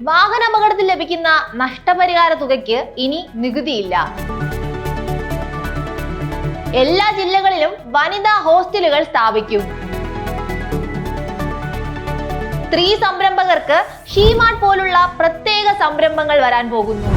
വാഹനാപകടത്തിൽ ലഭിക്കുന്ന നഷ്ടപരിഹാര തുകയ്ക്ക് ഇനി നികുതിയില്ല. എല്ലാ ജില്ലകളിലും വനിതാ ഹോസ്റ്റലുകൾ സ്ഥാപിക്കും. സ്ത്രീ സംരംഭകർക്ക് ഷീമാർട്ട് പോലുള്ള പ്രത്യേക സംരംഭങ്ങൾ വരാൻ പോകുന്നു.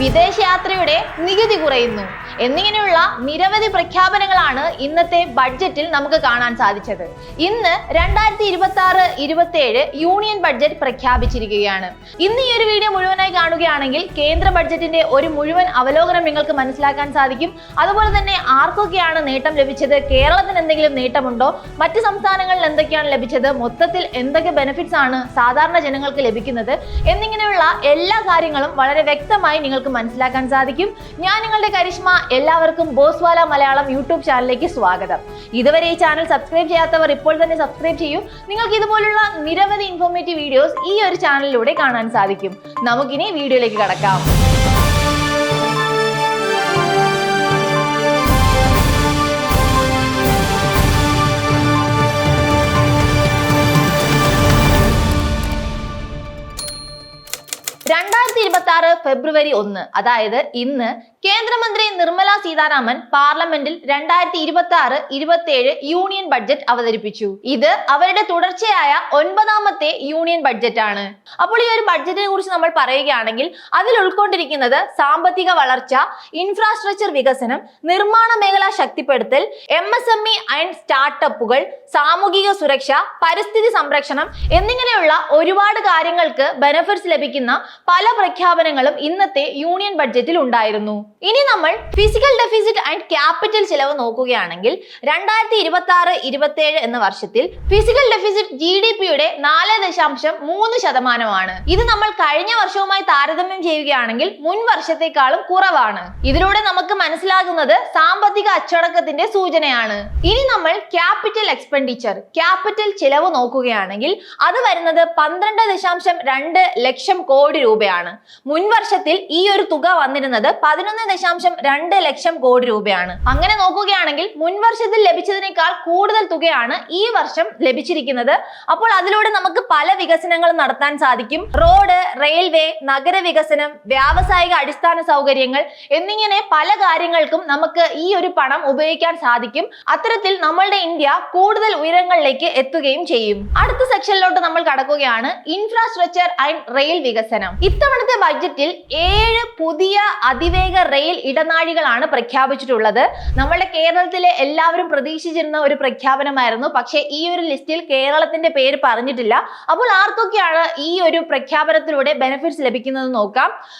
വിദേശയാത്രയുടെ നികുതി കുറയുന്നു എന്നിങ്ങനെയുള്ള നിരവധി പ്രഖ്യാപനങ്ങളാണ് ഇന്നത്തെ ബഡ്ജറ്റിൽ നമുക്ക് കാണാൻ സാധിച്ചത്. ഇന്ന് 2026-27 യൂണിയൻ ബഡ്ജറ്റ് പ്രഖ്യാപിച്ചിരിക്കുകയാണ്. ഇന്ന് ഈ ഒരു വീഡിയോ മുഴുവനായി കാണുകയാണെങ്കിൽ കേന്ദ്ര ബഡ്ജറ്റിന്റെ ഒരു മുഴുവൻ അവലോകനം നിങ്ങൾക്ക് മനസ്സിലാക്കാൻ സാധിക്കും. അതുപോലെ തന്നെ ആർക്കൊക്കെയാണ് നേട്ടം ലഭിച്ചത്, കേരളത്തിന് എന്തെങ്കിലും നേട്ടമുണ്ടോ, മറ്റ് സംസ്ഥാനങ്ങളിൽ എന്തൊക്കെയാണ് ലഭിച്ചത്, മൊത്തത്തിൽ എന്തൊക്കെ ബെനിഫിറ്റ്സ് ആണ് സാധാരണ ജനങ്ങൾക്ക് ലഭിക്കുന്നത് എന്നിങ്ങനെയുള്ള എല്ലാ കാര്യങ്ങളും വളരെ വ്യക്തമായി നിങ്ങൾക്ക് മനസ്സിലാക്കാൻ സാധിക്കും. ഞാൻ നിങ്ങളുടെ കരിഷ്മ. എല്ലാവർക്കും ബോസ്വാല മലയാളം യൂട്യൂബ് ചാനലിലേക്ക് സ്വാഗതം. ഇതുവരെ ഈ ചാനൽ സബ്സ്ക്രൈബ് ചെയ്യാത്തവർ ഇപ്പോൾ തന്നെ സബ്സ്ക്രൈബ് ചെയ്യൂ. നിങ്ങൾക്ക് ഇതുപോലുള്ള നിരവധി ഇൻഫോർമേറ്റീവ് വീഡിയോസ് ഈ ഒരു ചാനലിലൂടെ കാണാൻ സാധിക്കും. നമുക്കിനി വീഡിയോയിലേക്ക് കടക്കാം. ഫെബ്രുവരി 1, അതായത് ഇന്ന് കേന്ദ്രമന്ത്രി നിർമ്മല സീതാരാമൻ പാർലമെന്റിൽ 2026-27 യൂണിയൻ ബഡ്ജറ്റ് അവതരിപ്പിച്ചു. ഇത് അവരുടെ തുടർച്ചയായ 9ാമത്തെ യൂണിയൻ ബഡ്ജറ്റ് ആണ്. അപ്പോൾ ഈ ഒരു ബഡ്ജറ്റിനെ കുറിച്ച് നമ്മൾ പറയുകയാണെങ്കിൽ അതിൽ ഉൾക്കൊണ്ടിരിക്കുന്നത് സാമ്പത്തിക വളർച്ച, ഇൻഫ്രാസ്ട്രക്ചർ വികസനം, നിർമ്മാണ മേഖല ശക്തിപ്പെടുത്തൽ, MSME ആൻഡ് സ്റ്റാർട്ടപ്പുകൾ, സാമൂഹിക സുരക്ഷ, പരിസ്ഥിതി സംരക്ഷണം എന്നിങ്ങനെയുള്ള ഒരുപാട് കാര്യങ്ങൾക്ക് ബെനിഫിറ്റ്സ് ലഭിക്കുന്ന പല പ്രഖ്യാപനങ്ങളും ഇന്നത്തെ യൂണിയൻ ബഡ്ജറ്റിൽ ഉണ്ടായിരുന്നു. ഇനി നമ്മൾ ഫിസിക്കൽ ഡെഫിസിറ്റ് ആൻഡ് ക്യാപിറ്റൽ ചെലവ് നോക്കുകയാണെങ്കിൽ 2026-27 എന്ന വർഷത്തിൽ ഫിസിക്കൽ ഡെഫിസിറ്റ് GDPയുടെ 4.3%. ഇത് നമ്മൾ കഴിഞ്ഞ വർഷവുമായി താരതമ്യം ചെയ്യുകയാണെങ്കിൽ മുൻ വർഷത്തെക്കാളും കുറവാണ്. ഇതിലൂടെ നമുക്ക് മനസ്സിലാകുന്നത് സാമ്പത്തിക അച്ചടക്കത്തിന്റെ സൂചനയാണ്. ഇനി നമ്മൾ ക്യാപിറ്റൽ എക്സ്പെൻഡിച്ചർ, ക്യാപിറ്റൽ ചെലവ് നോക്കുകയാണെങ്കിൽ അത് വരുന്നത് 12.2 ലക്ഷം കോടി രൂപയാണ്. മുൻ വർഷത്തിൽ ഈ ഒരു തുക വന്നിരുന്നത് 11.2 ലക്ഷം കോടി രൂപയാണ്. അങ്ങനെ നോക്കുകയാണെങ്കിൽ മുൻ വർഷത്തിൽ ലഭിച്ചതിനേക്കാൾ കൂടുതൽ തുകയാണ് ഈ വർഷം ലഭിച്ചിരിക്കുന്നത്. അപ്പോൾ അതിലൂടെ നമുക്ക് പല വികസനങ്ങളും നടത്താൻ സാധിക്കും. റോഡ്, റെയിൽവേ, നഗരവികസനം, വ്യാവസായിക അടിസ്ഥാന സൗകര്യങ്ങൾ എന്നിങ്ങനെ പല കാര്യങ്ങൾക്കും നമുക്ക് ഈ ഒരു പണം ഉപയോഗിക്കാൻ സാധിക്കും. അത്തരത്തിൽ നമ്മളുടെ ഇന്ത്യ കൂടുതൽ ഉയരങ്ങളിലേക്ക് എത്തുകയും ചെയ്യും. അടുത്ത സെക്ഷനിലോട്ട് നമ്മൾ കടക്കുകയാണ്. ഇൻഫ്രാസ്ട്രക്ചർ ആൻഡ് റെയിൽ വികസനം. ഇത്തവണത്തെ ബഡ്ജറ്റിൽ 7 പുതിയ അതിവേഗ റെയിൽ ഇടനാഴികളാണ് പ്രഖ്യാപിച്ചിട്ടുള്ളത്. നമ്മുടെ കേരളത്തിലെ എല്ലാവരും പ്രതീക്ഷിച്ചിരുന്ന ഒരു പ്രഖ്യാപനമായിരുന്നു. പക്ഷേ ഈ ഒരു ലിസ്റ്റിൽ കേരളത്തിന്റെ പേര് പറഞ്ഞിട്ടില്ല. അപ്പോൾ ആർക്കൊക്കെയാണ് ഈ ഒരു പ്രഖ്യാപനത്തിലൂടെ ബെനിഫിറ്റ്സ് ലഭിക്കുന്നത് നോക്കാം.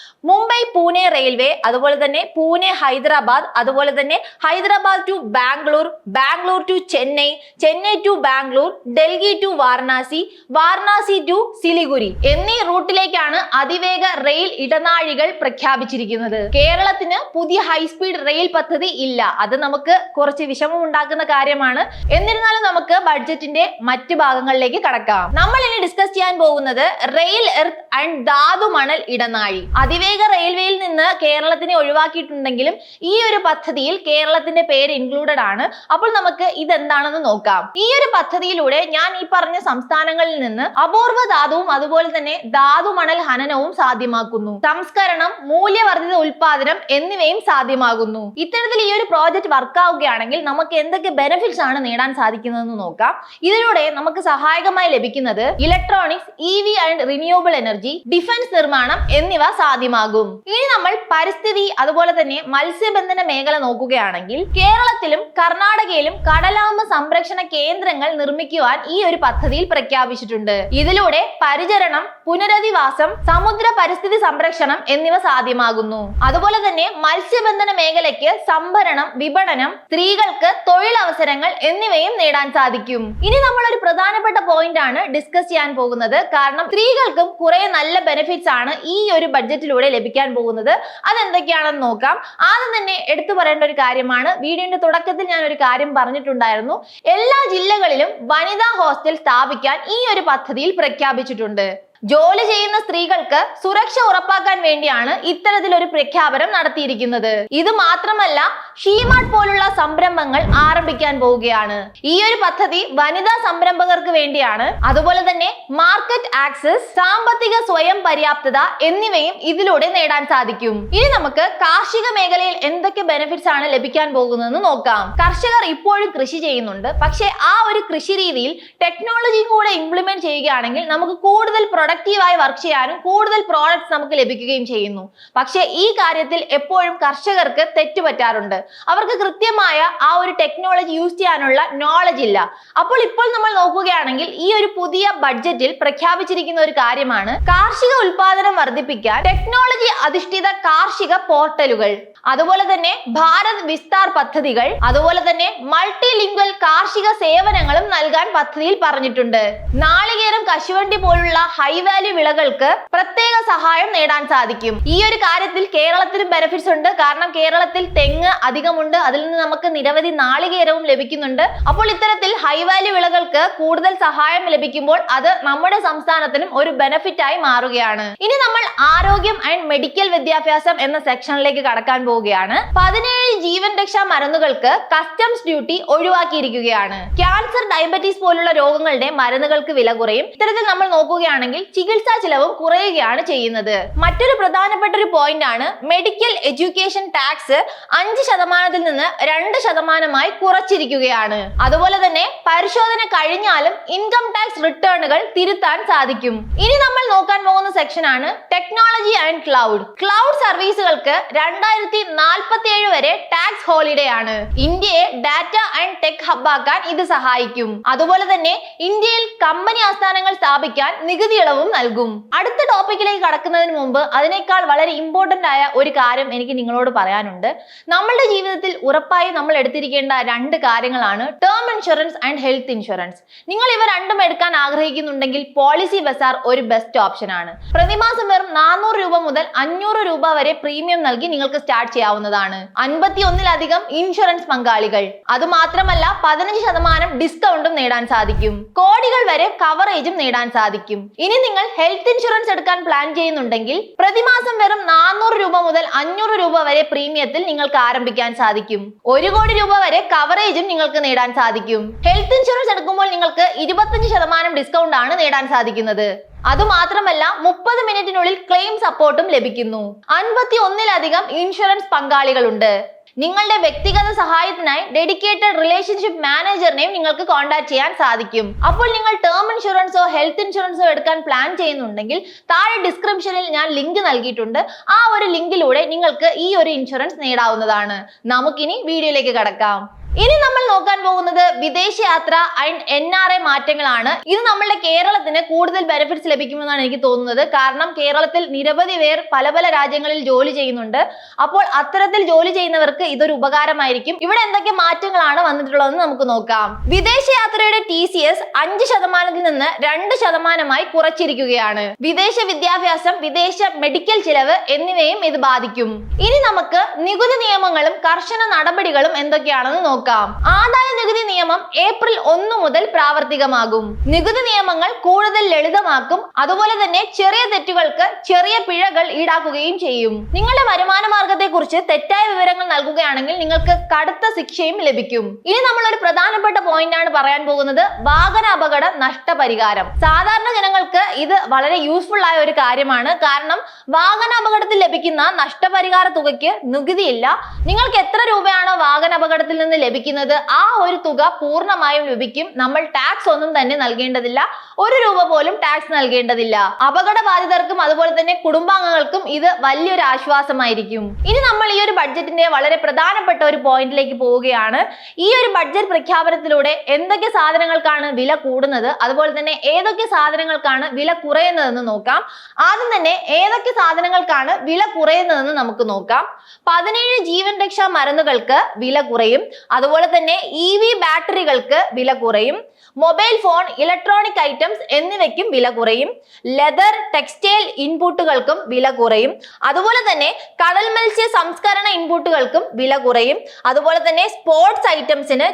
മുംബൈ പൂനെ റെയിൽവേ, അതുപോലെ തന്നെ പൂനെ ഹൈദരാബാദ്, അതുപോലെ തന്നെ Hyderabad to Bangalore, Bangalore to Chennai, Chennai to Bangalore, Delhi to Varanasi, Varanasi to Siliguri എന്നീ റൂട്ടിലേക്കാണ് അതിവേഗ റെയിൽ ഇടനാഴികൾ പ്രഖ്യാപിച്ചിരിക്കുന്നത്. കേരളത്തിന് പുതിയ ഹൈസ്പീഡ് റെയിൽ പദ്ധതി ഇല്ല. അത് നമുക്ക് കുറച്ച് വിഷമം ഉണ്ടാക്കുന്ന കാര്യമാണ്. എന്നിരുന്നാലും നമുക്ക് ബഡ്ജറ്റിന്റെ മറ്റ് ഭാഗങ്ങളിലേക്ക് കടക്കാം. നമ്മൾ ഇനി ഡിസ്കസ് ചെയ്യാൻ പോകുന്നത് റെയിൽ എർത്ത് ആൻഡ് ധാതു മണൽ ഇടനാഴി. അതിവേഗ റെയിൽവേയിൽ നിന്ന് കേരളത്തിനെ ഒഴിവാക്കിയിട്ടുണ്ടെങ്കിലും ഈ ഒരു പദ്ധതിയിൽ കേരളത്തിന്റെ പേര് ഇൻക്ലൂഡഡ് ആണ്. അപ്പോൾ നമുക്ക് ഇതെന്താണെന്ന് നോക്കാം. ഈ ഒരു പദ്ധതിയിലൂടെ ഞാൻ ഈ പറഞ്ഞ സംസ്ഥാനങ്ങളിൽ നിന്ന് അപൂർവ ധാതുവും അതുപോലെ തന്നെ ധാതു മണൽ ഖനനവും സാധ്യമാക്കുന്നു. സംസ്കരണം, മൂല്യവർദ്ധിത ഉൽപാദനം എന്നിവയും സാധ്യമാകുന്നു. ഇത്തരത്തിൽ ഈ ഒരു പ്രോജക്റ്റ് വർക്ക് ആവുകയാണെങ്കിൽ നമുക്ക് എന്തൊക്കെ ബെനിഫിറ്റ്സ് ആണ് നേടാൻ സാധിക്കുന്നതെന്ന് നോക്കാം. ഇതിലൂടെ നമുക്ക് സഹായകമായി ലഭിക്കുന്നത് electronics, EV and renewable energy, defence നിർമ്മാണം എന്നിവ സാധ്യമാകും. ഇനി നമ്മൾ പരിസ്ഥിതി അതുപോലെ തന്നെ മത്സ്യബന്ധന മേഖല നോക്കുകയാണെങ്കിൽ കേരളത്തിലും കർണാടകയിലും കടലാമ സംരക്ഷണ കേന്ദ്രങ്ങൾ നിർമ്മിക്കുവാൻ ഈ ഒരു പദ്ധതിയിൽ പ്രഖ്യാപിച്ചിട്ടുണ്ട്. ഇതിലൂടെ പരിചരണം, പുനരധിവാസം, സമുദ്ര പരിസ്ഥിതി സംരക്ഷണം എന്നിവ സാധ്യമാകുന്നു. അതുപോലെ തന്നെ മത്സ്യബന്ധന മേഖലയ്ക്ക് സംഭരണം, വിപണനം, സ്ത്രീകൾക്ക് തൊഴിലവസരങ്ങൾ എന്നിവയും നേടാൻ സാധിക്കും. ഇനി നമ്മൾ ഒരു പ്രധാനപ്പെട്ട പോയിന്റ് ആണ് ഡിസ്കസ് ചെയ്യാൻ പോകുന്നത്. കാരണം സ്ത്രീകൾക്കും കുറെ നല്ല ബെനിഫിറ്റ്സ് ആണ് ഈ ഒരു ബഡ്ജറ്റിലൂടെ ലഭിക്കാൻ പോകുന്നത്. അതെന്തൊക്കെയാണെന്ന് നോക്കാം. ആദ്യം തന്നെ എടുത്തു പറയേണ്ട ഒരു കാര്യമാണ്, വീഡിയോയുടെ തുടക്കത്തിൽ ഞാൻ ഒരു കാര്യം പറഞ്ഞിട്ടുണ്ടായിരുന്നു. എല്ലാ ജില്ലകളിലും വനിതാ ഹോസ്റ്റൽ സ്ഥാപിക്കാൻ ഈ ഒരു പദ്ധതിയിൽ പ്രഖ്യാപിച്ചിട്ടുണ്ട്. ജോലി ചെയ്യുന്ന സ്ത്രീകൾക്ക് സുരക്ഷ ഉറപ്പാക്കാൻ വേണ്ടിയാണ് ഇത്തരത്തിലൊരു പ്രഖ്യാപനം നടത്തിയിരിക്കുന്നത്. ഇത് മാത്രമല്ല, ഷീമാർട്ട് പോലുള്ള സംരംഭങ്ങൾ ആരംഭിക്കാൻ പോവുകയാണ്. ഈ ഒരു പദ്ധതി വനിതാ സംരംഭകർക്ക് വേണ്ടിയാണ്. അതുപോലെ തന്നെ മാർക്കറ്റ് ആക്സസ്, സാമ്പത്തിക സ്വയം പര്യാപ്തത എന്നിവയും ഇതിലൂടെ നേടാൻ സാധിക്കും. ഇനി നമുക്ക് കാർഷിക മേഖലയിൽ എന്തൊക്കെ ബെനിഫിറ്റ്സ് ആണ് ലഭിക്കാൻ പോകുന്നതെന്ന് നോക്കാം. കർഷകർ ഇപ്പോഴും കൃഷി ചെയ്യുന്നുണ്ട്. പക്ഷേ ആ ഒരു കൃഷി രീതിയിൽ ടെക്നോളജിയും കൂടെ ഇംപ്ലിമെന്റ് ചെയ്യുകയാണെങ്കിൽ നമുക്ക് കൂടുതൽ പ്രൊഡക്റ്റീവായി വർക്ക് ചെയ്യാനും കൂടുതൽ പ്രോഡക്ട്സ് നമുക്ക് ലഭിക്കുകയും ചെയ്യുന്നു. പക്ഷേ ഈ കാര്യത്തിൽ എപ്പോഴും കർഷകർക്ക് തെറ്റുപറ്റാറുണ്ട്. അവർക്ക് കൃത്യമായ ആ ഒരു ടെക്നോളജി യൂസ് ചെയ്യാനുള്ള നോളജ് ഇല്ല. അപ്പോൾ ഇപ്പോൾ നമ്മൾ നോക്കുകയാണെങ്കിൽ ഈ ഒരു പുതിയ ബഡ്ജറ്റിൽ പ്രഖ്യാപിച്ചിരിക്കുന്ന ഒരു കാര്യമാണ് കാർഷിക ഉൽപാദനം വർദ്ധിപ്പിക്കാൻ ടെക്നോളജി അധിഷ്ഠിത കാർഷിക പോർട്ടലുകൾ, അതുപോലെ തന്നെ ഭാരത് വിസ്താർ പദ്ധതികൾ, അതുപോലെ തന്നെ മൾട്ടി ലിംഗ്വൽ കാർഷിക സേവനങ്ങളും നൽകാൻ പദ്ധതിയിൽ പറഞ്ഞിട്ടുണ്ട്. നാളികേരം, കശുവണ്ടി പോലുള്ള ഹൈ വാല്യൂ വിളകൾക്ക് പ്രത്യേക സഹായം നേടാൻ സാധിക്കും. ഈ ഒരു കാര്യത്തിൽ കേരളത്തിനും ബെനിഫിറ്റ്സ് ഉണ്ട്. കാരണം കേരളത്തിൽ തെങ്ങ് അധികമുണ്ട്, അതിൽ നിന്ന് നമുക്ക് നിരവധി നാളികേരവും ലഭിക്കുന്നുണ്ട്. അപ്പോൾ ഇത്തരത്തിൽ ഹൈ വാല്യൂ വിളകൾക്ക് കൂടുതൽ സഹായം ലഭിക്കുമ്പോൾ അത് നമ്മുടെ സംസ്ഥാനത്തിനും ഒരു ബെനിഫിറ്റ് ആയി മാറുകയാണ്. ഇനി നമ്മൾ ആരോഗ്യം ആൻഡ് മെഡിക്കൽ വിദ്യാഭ്യാസം എന്ന സെക്ഷനിലേക്ക് കടക്കാൻ പോവുകയാണ്. 17 ജീവൻ രക്ഷാ മരുന്നുകൾക്ക് കസ്റ്റംസ് ഡ്യൂട്ടി ഒഴിവാക്കിയിരിക്കുകയാണ്. ക്യാൻസർ, ഡയബറ്റീസ് പോലുള്ള രോഗങ്ങളുടെ മരുന്നുകൾക്ക് വില കുറയും. ഇത്തരത്തിൽ നമ്മൾ നോക്കുകയാണെങ്കിൽ ചികിത്സാ ചിലവും കുറയുകയാണ് ചെയ്യുന്നത്. മറ്റൊരു പ്രധാനപ്പെട്ട ഒരു പോയിന്റ് ആണ് മെഡിക്കൽ എഡ്യൂക്കേഷൻ ടാക്സ് 5% നിന്ന് 2% കുറച്ചിരിക്കുകയാണ്. അതുപോലെ തന്നെ പരിശോധന കഴിഞ്ഞാലും ഇൻകം ടാക്സ് റിട്ടേണുകൾ തിരുത്താൻ സാധിക്കും. ഇനി നമ്മൾ നോക്കാൻ പോകുന്ന സെക്ഷൻ ആണ് ടെക്നോളജി ആൻഡ് ക്ലൗഡ്. ക്ലൗഡ് സർവീസുകൾക്ക് 2047 വരെ ടാക്സ് ഹോളിഡേ ആണ്. ഇന്ത്യയെ ഡാറ്റ ആൻഡ് ടെക് ഹബ്ബാക്കാൻ ഇത് സഹായിക്കും. അതുപോലെ തന്നെ ഇന്ത്യയിൽ കമ്പനി ആസ്ഥാനങ്ങൾ സ്ഥാപിക്കാൻ നികുതി ഇളവും നൽകും. അടുത്ത ടോപ്പിക്കിലേക്ക് കടക്കുന്നതിന് മുമ്പ് അതിനേക്കാൾ വളരെ ഇമ്പോർട്ടന്റ് ആയ ഒരു കാര്യം എനിക്ക് നിങ്ങളോട് പറയാനുണ്ട്. നമ്മളുടെ ജീവിതത്തിൽ ഉറപ്പായി നമ്മൾ എടുത്തിരിക്കേണ്ട 2 കാര്യങ്ങളാണ് term insurance and health insurance. നിങ്ങൾ ഇവ രണ്ടും എടുക്കാൻ ആഗ്രഹിക്കുന്നുണ്ടെങ്കിൽ പോളിസി ബസാർ ഒരു ബെസ്റ്റ് ഓപ്ഷൻ ആണ്. പ്രതിമാസം വെറും 400 രൂപ മുതൽ 500 രൂപ വരെ പ്രീമിയം നൽകി നിങ്ങൾക്ക് സ്റ്റാർട്ട് ചെയ്യാവുന്നതാണ്. 51-ലധികം ഇൻഷുറൻസ് പങ്കാളികൾ, അതുമാത്രമല്ല 15% ഡിസ്കൗണ്ടും നേടാൻ സാധിക്കും. കോടികൾ വരെ കവറേജും നേടാൻ സാധിക്കും. ഇനി നിങ്ങൾ ഹെൽത്ത് ഇൻഷുറൻസ് എടുക്കാൻ പ്ലാൻ ചെയ്യുന്നുണ്ടെങ്കിൽ പ്രതിമാസം വെറും 400 രൂപ മുതൽ 500 രൂപ വരെ പ്രീമിയത്തിൽ നിങ്ങൾക്ക് ആരംഭിക്കാൻ സാധിക്കും. 1 കോടി രൂപ വരെ കവറേജും നിങ്ങൾക്ക് നേടാൻ സാധിക്കും. ഹെൽത്ത് ഇൻഷുറൻസ് എടുക്കുമ്പോൾ നിങ്ങൾക്ക് 25% ഡിസ്കൗണ്ട് ആണ് നേടാൻ സാധിക്കുന്നത്. അതുമാത്രമല്ല 30 മിനിറ്റിനുള്ളിൽ ക്ലെയിം സപ്പോർട്ടും ലഭിക്കുന്നു. 51-ലധികം ഇൻഷുറൻസ് പങ്കാളികളുണ്ട്. നിങ്ങളുടെ വ്യക്തിഗത സഹായത്തിനായി ഡെഡിക്കേറ്റഡ് റിലേഷൻഷിപ്പ് മാനേജറിനെയും നിങ്ങൾക്ക് കോൺടാക്ട് ചെയ്യാൻ സാധിക്കും. അപ്പോൾ നിങ്ങൾ ടേം ഇൻഷുറൻസോ ഹെൽത്ത് ഇൻഷുറൻസോ എടുക്കാൻ പ്ലാൻ ചെയ്യുന്നുണ്ടെങ്കിൽ താഴെ ഡിസ്ക്രിപ്ഷനിൽ ഞാൻ ലിങ്ക് നൽകിയിട്ടുണ്ട്. ആ ഒരു ലിങ്കിലൂടെ നിങ്ങൾക്ക് ഈ ഒരു ഇൻഷുറൻസ് നേടാവുന്നതാണ്. നമുക്കിനി വീഡിയോയിലേക്ക് കടക്കാം. ഇനി നമ്മൾ നോക്കാൻ പോകുന്നത് വിദേശയാത്ര ആൻഡ് NRI മാറ്റങ്ങളാണ്. ഇത് നമ്മളുടെ കേരളത്തിന് കൂടുതൽ ബെനിഫിറ്റ്സ് ലഭിക്കുമെന്നാണ് എനിക്ക് തോന്നുന്നത്. കാരണം കേരളത്തിൽ നിരവധി പേർ പല പല രാജ്യങ്ങളിൽ ജോലി ചെയ്യുന്നുണ്ട്. അപ്പോൾ അത്തരത്തിൽ ജോലി ചെയ്യുന്നവർക്ക് ഇതൊരു ഉപകാരമായിരിക്കും. ഇവിടെ എന്തൊക്കെ മാറ്റങ്ങളാണ് വന്നിട്ടുള്ളതെന്ന് നമുക്ക് നോക്കാം. വിദേശയാത്രയുടെ TCS 5% നിന്ന് 2% കുറച്ചിരിക്കുകയാണ്. വിദേശ വിദ്യാഭ്യാസം, വിദേശ മെഡിക്കൽ ചിലവ് എന്നിവയും ഇത് ബാധിക്കും. ഇനി നമുക്ക് നികുതി നിയമങ്ങളും കർശന നടപടികളും എന്തൊക്കെയാണെന്ന് നോക്കാം. ആദായ നികുതി നിയമം ഏപ്രിൽ 1 മുതൽ പ്രാവർത്തികമാകും. നികുതി നിയമങ്ങൾ കൂടുതൽ ലളിതമാക്കും. അതുപോലെ തന്നെ ചെറിയ തെറ്റുകൾക്ക് ചെറിയ പിഴകൾ ഈടാക്കുകയും ചെയ്യും. നിങ്ങളുടെ വരുമാന മാർഗത്തെ കുറിച്ച് തെറ്റായ വിവരങ്ങൾ നൽകുകയാണെങ്കിൽ നിങ്ങൾക്ക് കടുത്ത ശിക്ഷയും ലഭിക്കും. ഇനി നമ്മൾ ഒരു പ്രധാനപ്പെട്ട പോയിന്റ് ആണ് പറയാൻ പോകുന്നത്, വാഹന അപകട നഷ്ടപരിഹാരം. സാധാരണ ജനങ്ങൾക്ക് ഇത് വളരെ യൂസ്ഫുൾ ആയ ഒരു കാര്യമാണ്. കാരണം വാഹന അപകടത്തിൽ ലഭിക്കുന്ന നഷ്ടപരിഹാര തുകയ്ക്ക് നികുതിയില്ല. നിങ്ങൾക്ക് എത്ര രൂപയാണോ വാഹന അപകടത്തിൽ നിന്ന് ലഭിക്കുന്നത് ആ ഒരു തുക പൂർണ്ണമായും ലഭിക്കും. നമ്മൾ ടാക്സ് ഒന്നും തന്നെ നൽകേണ്ടതില്ല. 1 രൂപ പോലും ടാക്സ് നൽകേണ്ടതില്ല. അപകട ബാധിതർക്കും അതുപോലെ തന്നെ കുടുംബാംഗങ്ങൾക്കും ഇത് വലിയൊരു ആശ്വാസമായിരിക്കും. ഇനി നമ്മൾ ഈ ഒരു ബഡ്ജറ്റിന്റെ വളരെ പ്രധാനപ്പെട്ട ഒരു പോയിന്റിലേക്ക് പോവുകയാണ്. ഈ ഒരു ബഡ്ജറ്റ് പ്രഖ്യാപനത്തിലൂടെ എന്തൊക്കെ സാധനങ്ങൾക്കാണ് വില കൂടുന്നത്, അതുപോലെ തന്നെ ഏതൊക്കെ സാധനങ്ങൾക്കാണ് വില കുറയുന്നതെന്ന് നോക്കാം. ആദ്യം തന്നെ ഏതൊക്കെ സാധനങ്ങൾക്കാണ് വില കുറയുന്നതെന്ന് നമുക്ക് നോക്കാം. 17 ജീവൻ രക്ഷാ മരുന്നുകൾക്ക് വില കുറയും. അതുപോലെ തന്നെ EV ബാറ്ററികൾക്ക് വില കുറയും. മൊബൈൽ ഫോൺ, ഇലക്ട്രോണിക് ഐറ്റംസ് എന്നിവയ്ക്കും വില കുറയും. ലെതർ, ടെക്സ്റ്റൈൽ ഇൻപുട്ടുകൾക്കും വില കുറയും. അതുപോലെ തന്നെ കടൽ മത്സ്യ സംസ്കരണ ഇൻപുട്ടുകൾക്കും വില കുറയും. അതുപോലെ തന്നെ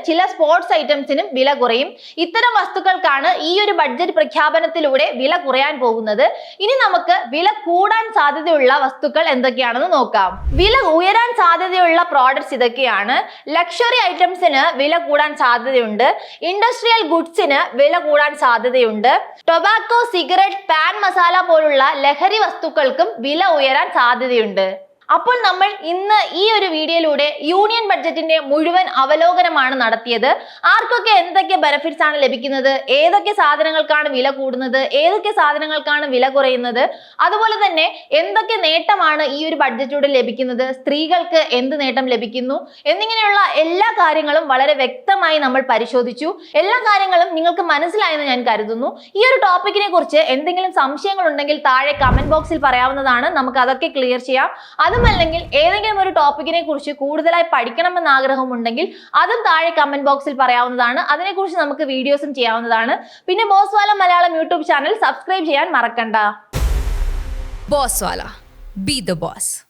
ചില സ്പോർട്സ് ഐറ്റംസിനും വില കുറയും. ഇത്തരം വസ്തുക്കൾക്കാണ് ഈ ഒരു ബഡ്ജറ്റ് പ്രഖ്യാപനത്തിലൂടെ വില കുറയാൻ പോകുന്നത്. ഇനി നമുക്ക് വില കൂടാൻ സാധ്യതയുള്ള വസ്തുക്കൾ എന്തൊക്കെയാണെന്ന് നോക്കാം. വില ഉയരാൻ സാധ്യതയുള്ള പ്രോഡക്ട്സ് ഇതൊക്കെയാണ്. ലക്ഷറി ഐറ്റംസിന് വില കൂടാൻ സാധ്യതയുണ്ട്. ഇൻഡസ്ട്രിയൽ ഗുഡ്സിന് വില കൂടാൻ സാധ്യതയുണ്ട്. ടൊബാക്കോ, സിഗരറ്റ്, പാൻ മസാല പോലുള്ള ലഹരി വസ്തുക്കൾക്കും വില ഉയരാൻ സാധ്യതയുണ്ട്. അപ്പോൾ നമ്മൾ ഇന്ന് ഈ ഒരു വീഡിയോയിലൂടെ യൂണിയൻ ബഡ്ജറ്റിന്റെ മുഴുവൻ അവലോകനമാണ് നടത്തിയത്. ആർക്കൊക്കെ എന്തൊക്കെ ബെനിഫിറ്റ്സ് ആണ് ലഭിക്കുന്നത്, ഏതൊക്കെ സാധനങ്ങൾക്കാണ് വില കൂടുന്നത്, ഏതൊക്കെ സാധനങ്ങൾക്കാണ് വില കുറയുന്നത്, അതുപോലെ തന്നെ എന്തൊക്കെ നേട്ടമാണ് ഈ ഒരു ബഡ്ജറ്റിലൂടെ ലഭിക്കുന്നത്, സ്ത്രീകൾക്ക് എന്ത് നേട്ടം ലഭിക്കുന്നു എന്നിങ്ങനെയുള്ള എല്ലാ കാര്യങ്ങളും വളരെ വ്യക്തമായി നമ്മൾ പരിശോധിച്ചു. എല്ലാ കാര്യങ്ങളും നിങ്ങൾക്ക് മനസ്സിലായെന്ന് ഞാൻ കരുതുന്നു. ഈ ഒരു ടോപ്പിക്കിനെ കുറിച്ച് എന്തെങ്കിലും സംശയങ്ങൾ ഉണ്ടെങ്കിൽ താഴെ കമന്റ് ബോക്സിൽ പറയാവുന്നതാണ്. നമുക്ക് അതൊക്കെ ക്ലിയർ ചെയ്യാം. അതുമല്ലെങ്കിൽ ഏതെങ്കിലും ഒരു ടോപ്പിക്കിനെ കുറിച്ച് കൂടുതലായി പഠിക്കണമെന്ന് ആഗ്രഹമുണ്ടെങ്കിൽ അതും താഴെ കമന്റ് ബോക്സിൽ പറയാവുന്നതാണ്. അതിനെക്കുറിച്ച് നമുക്ക് വീഡിയോസും ചെയ്യാവുന്നതാണ്. പിന്നെ ബോസ്വാല മലയാളം യൂട്യൂബ് ചാനൽ സബ്സ്ക്രൈബ് ചെയ്യാൻ മറക്കണ്ട. ബോസ്വാല, ബി ദ ബോസ്.